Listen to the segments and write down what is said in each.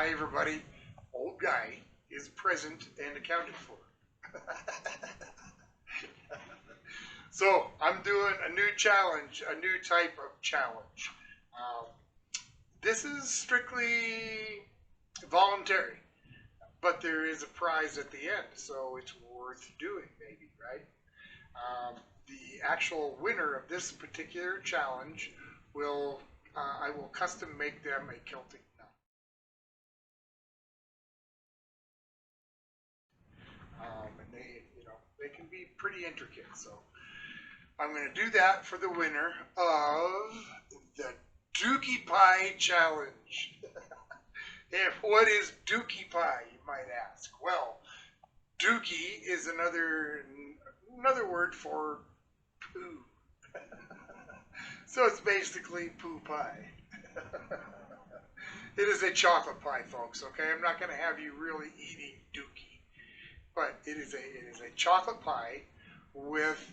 Hi everybody, old guy is present and accounted for. So I'm doing a new challenge, a new type of challenge. This is strictly voluntary, but there is a prize at the end, so it's worth doing maybe, right? The actual winner of this particular challenge will, I will custom make them a Celtic knot. And they can be pretty intricate. So I'm going to do that for the winner of the Dookie Pie challenge. And what is Dookie Pie, you might ask? Well, Dookie is another word for poo. So it's basically poo pie. It is a chocolate pie, folks, okay? I'm not going to have you really eating Dookie. But it is a chocolate pie with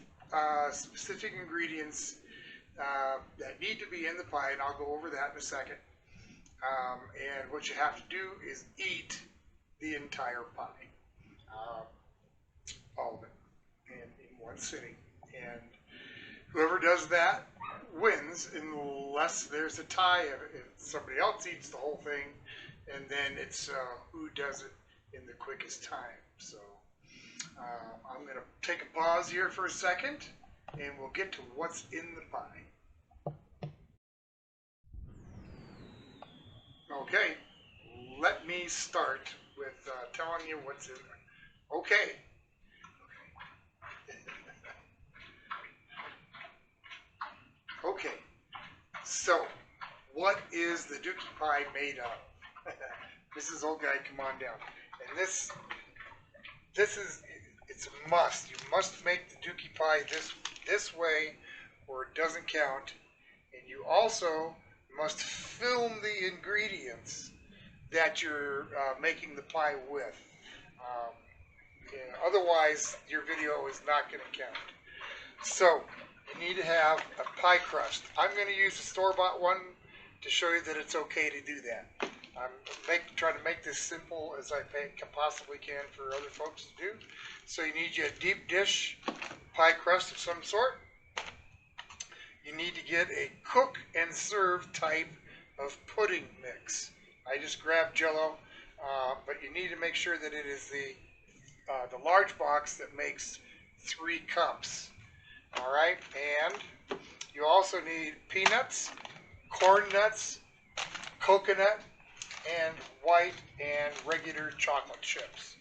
specific ingredients that need to be in the pie, and I'll go over that in a second. And what you have to do is eat the entire pie, all of it, and in one sitting. And whoever does that wins, unless there's a tie. If somebody else eats the whole thing, and then it's who does it in the quickest time. So I'm going to take a pause here for a second, and we'll get to what's in the pie. Okay, let me start with telling you what's in there. Okay. Okay, so what is the Dookie Pie made of? Mrs. Old Guy, come on down. And this is, it's a must. You must make the Dookie Pie this way or it doesn't count. And you also must film the ingredients that you're making the pie with. Otherwise, your video is not going to count. So, you need to have a pie crust. I'm going to use a store-bought one to show you that it's okay to do that. I'm trying to make this simple as I possibly can for other folks to do. So you need a deep dish pie crust of some sort. You need to get a cook and serve type of pudding mix. I just grabbed Jell-O, but you need to make sure that it is the large box that makes 3 cups. All right, and you also need peanuts, corn nuts, coconut, and white and regular chocolate chips.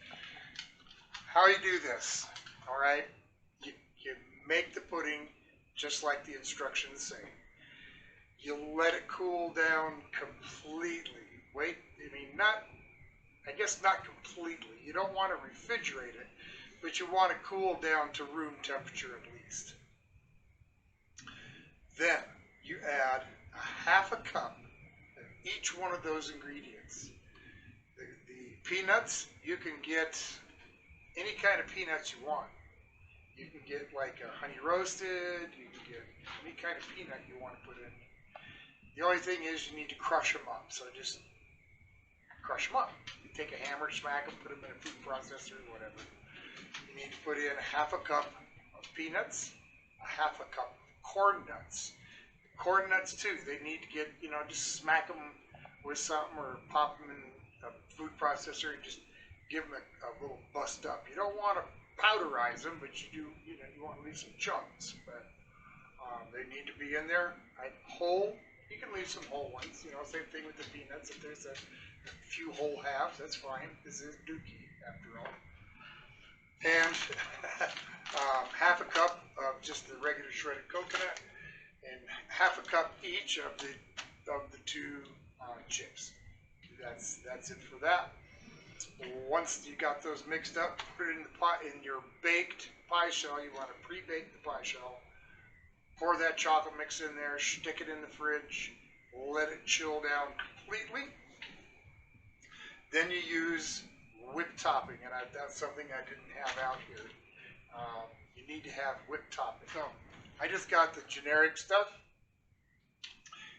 How you do this, all right, you make the pudding just like the instructions say. You let it cool down completely. Wait, I guess not completely. You don't want to refrigerate it, but you want to cool down to room temperature at least. Then you add a ½ cup of each one of those ingredients. The peanuts, you can get any kind of peanuts you want. You can get like a honey roasted, you can get any kind of peanut you want to put in. The only thing is you need to crush them up, so just crush them up. You take a hammer, smack them, put them in a food processor or whatever. You need to put in a ½ cup of peanuts, a ½ cup corn nuts. Corn nuts too, they need to get, just smack them with something or pop them in a food processor and just give them a little bust up. You don't want to powderize them, but you want to leave some chunks. But they need to be in there. Whole, you can leave some whole ones. Same thing with the peanuts. If there's a few whole halves, that's fine. This is Dookie after all. And ½ cup of just the regular shredded coconut, and ½ cup each of the 2 chips. That's it for that. Once you got those mixed up, put it in the pot in your baked pie shell. You want to pre-bake the pie shell. Pour that chocolate mix in there. Stick it in the fridge. Let it chill down completely. Then you use whipped topping, and that's something I didn't have out here. You need to have whipped topping. So I just got the generic stuff.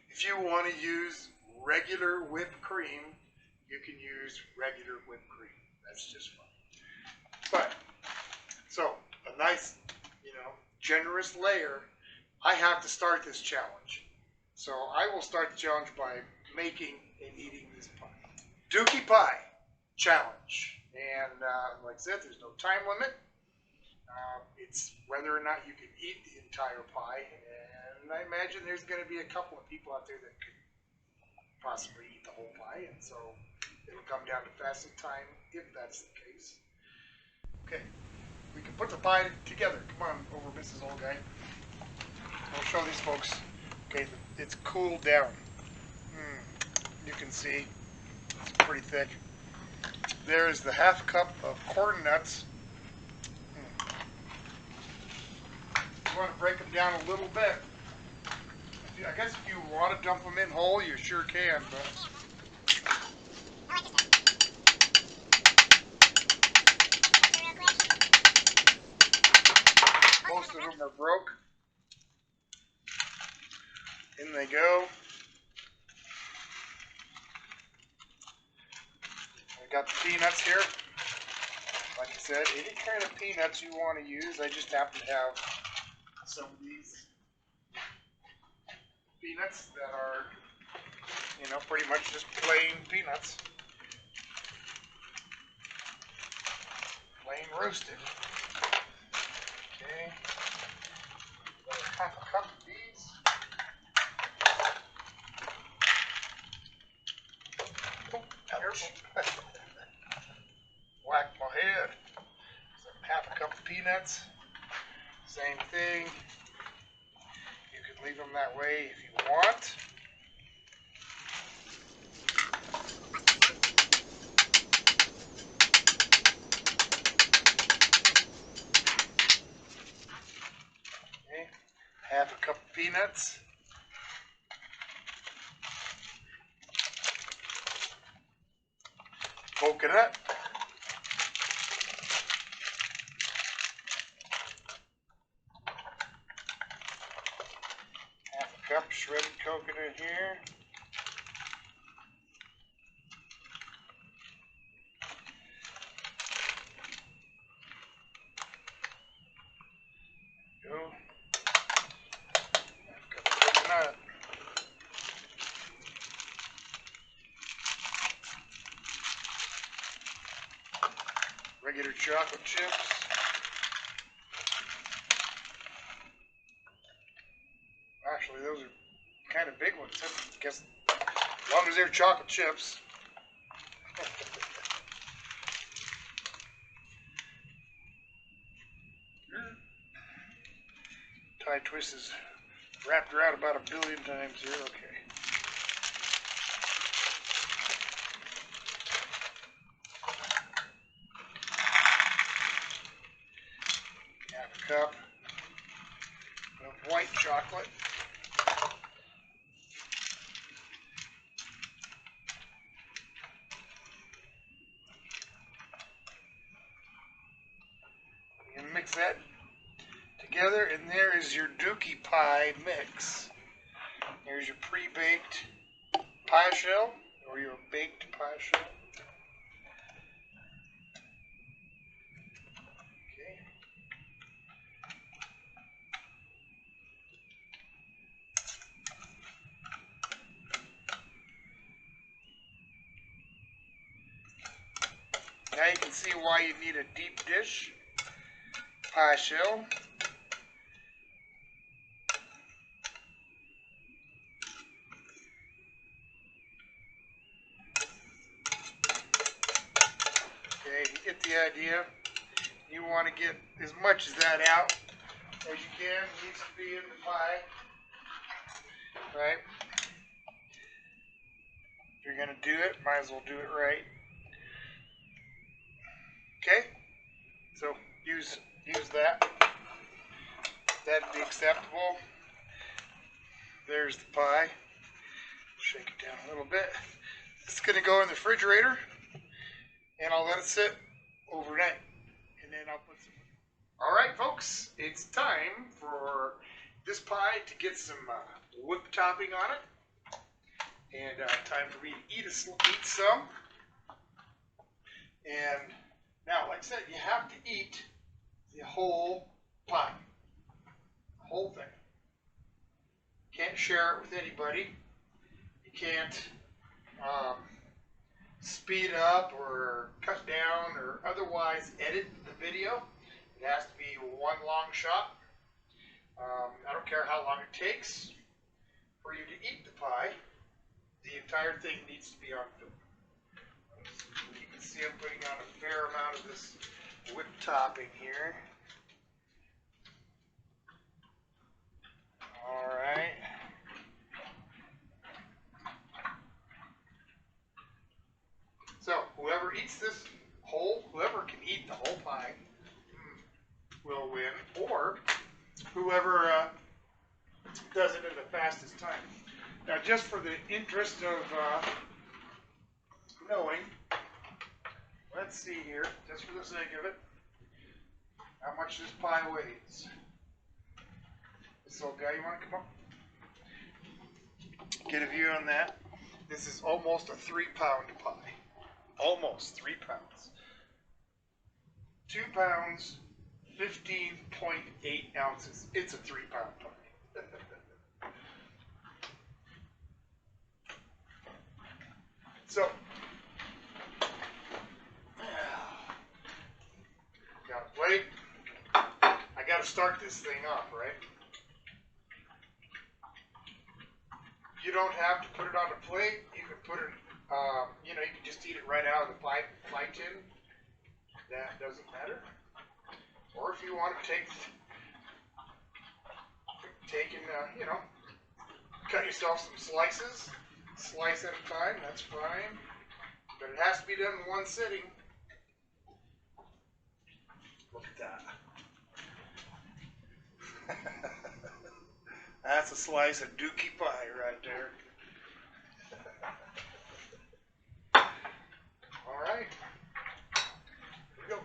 If you want to use regular whipped cream, you can use regular whipped cream. That's just fine. But, so, a nice, generous layer. I have to start this challenge. So I will start the challenge by making and eating this pie. Dookie Pie challenge. And like I said, there's no time limit. It's whether or not you can eat the entire pie. And I imagine there's going to be a couple of people out there that could possibly eat the whole pie. And so it'll come down to fastest time if that's the case. Okay, we can put the pie together. Come on over, Mrs. Old Guy. I'll show these folks. Okay, it's cooled down. You can see it's pretty thick. There's the half cup of corn nuts. You want to break them down a little bit. I guess if you want to dump them in whole, you sure can, but most of them are broke. In they go. I got the peanuts here. Like I said, any kind of peanuts you want to use. I just happen to have some of these peanuts that are, pretty much just plain peanuts. Plain roasted. Okay. Another half a cup of these. Ouch. Whack my head. So half a cup of peanuts. Same thing. You could leave them that way if you want. Okay. Half a cup of peanuts. Coconut. Half a cup shredded coconut here. Go. Half a cup of coconut. Regular chocolate chips. Actually, those are kind of big ones. I guess as long as they're chocolate chips. Tie twist is wrapped around about 1 billion times here. Okay. Half a cup of white chocolate. You can mix that together, and there is your Dookie Pie mix. There's your pre-baked pie shell, or your baked pie shell. Okay. Now you can see why you need a deep dish pie shell. Okay, you get the idea. You want to get as much of that out as you can. It needs to be in the pie. Right? If you're going to do it, might as well do it right. Okay? So use that. That'd be acceptable. There's the pie. Shake it down a little bit. It's going to go in the refrigerator, and I'll let it sit overnight. And then I'll put some... Alright folks, it's time for this pie to get some whipped topping on it. And time for me to eat some. And now, like I said, you have to eat the whole pie, the whole thing. Can't share it with anybody. You can't speed up or cut down or otherwise edit the video. It has to be one long shot. I don't care how long it takes for you to eat the pie. The entire thing needs to be on film. You can see I'm putting on a fair amount of this whipped topping here. All right. So whoever eats this whole, whoever can eat the whole pie will win, or whoever does it in the fastest time. Now, just for the interest of knowing, let's see here, just for the sake of it, how much this pie weighs. This old guy, you want to come up? Get a view on that. This is almost a 3-pound pie. Almost 3 pounds. 2 pounds, 15.8 ounces. It's a 3-pound pie. So, got a plate. I got to start this thing off, right? You don't have to put it on a plate. You can put it, you can just eat it right out of the pie tin. That doesn't matter. Or if you want to take and, cut yourself some slices, slice at a time, that's fine. But it has to be done in one sitting. Look at that. That's a slice of Dookie Pie right there. All right. Here we go.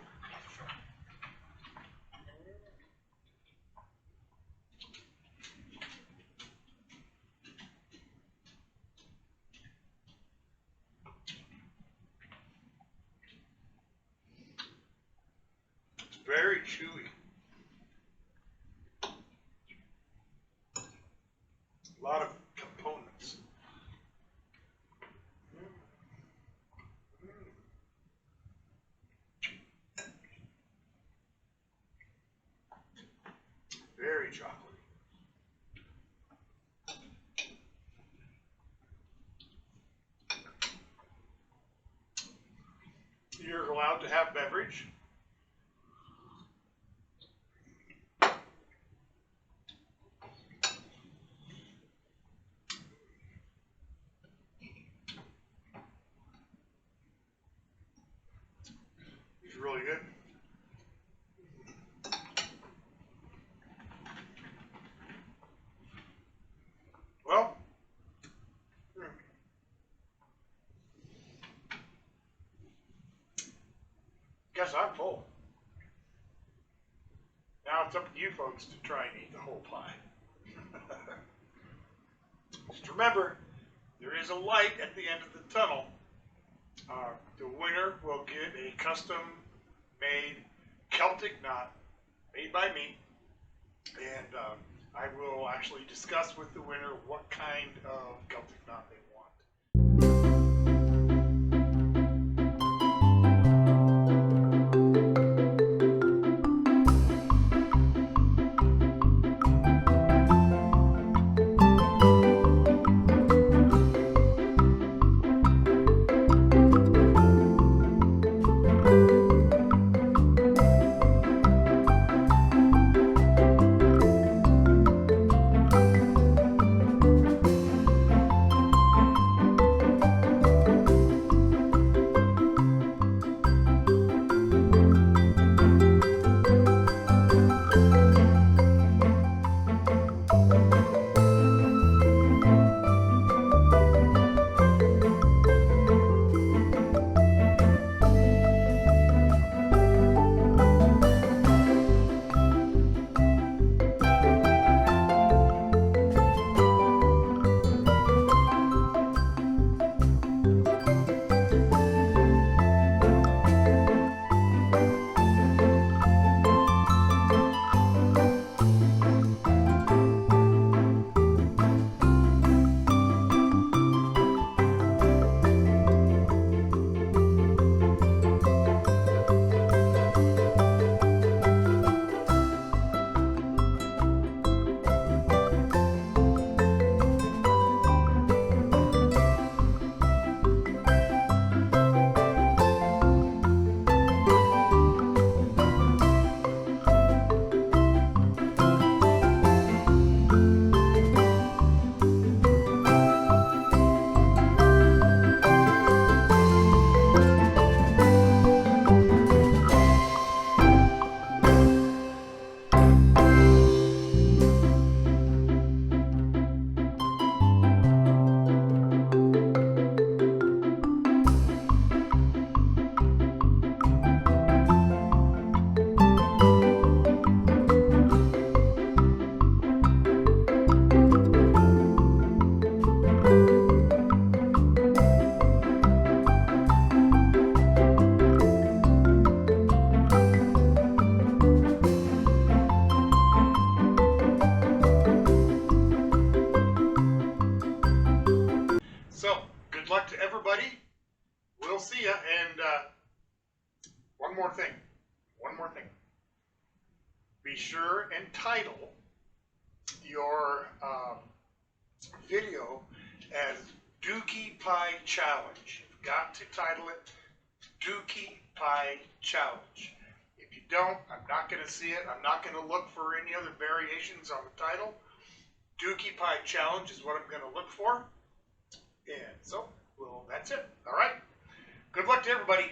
It's very chewy. A lot of components. Very chocolatey. You're allowed to have beverage. It's really good. Well, guess I'm full. Now it's up to you folks to try and eat the whole pie. Just remember, there is a light at the end of the tunnel. The winner will get a custom-made Celtic knot made by me, and I will actually discuss with the winner what kind of Celtic knot they want. So, good luck to everybody. We'll see ya. And one more thing. Be sure and title your video as Dookie Pie Challenge. You've got to title it Dookie Pie Challenge. If you don't, I'm not going to see it. I'm not going to look for any other variations on the title. Dookie Pie Challenge is what I'm going to look for. And so, well, that's it. All right. Good luck to everybody.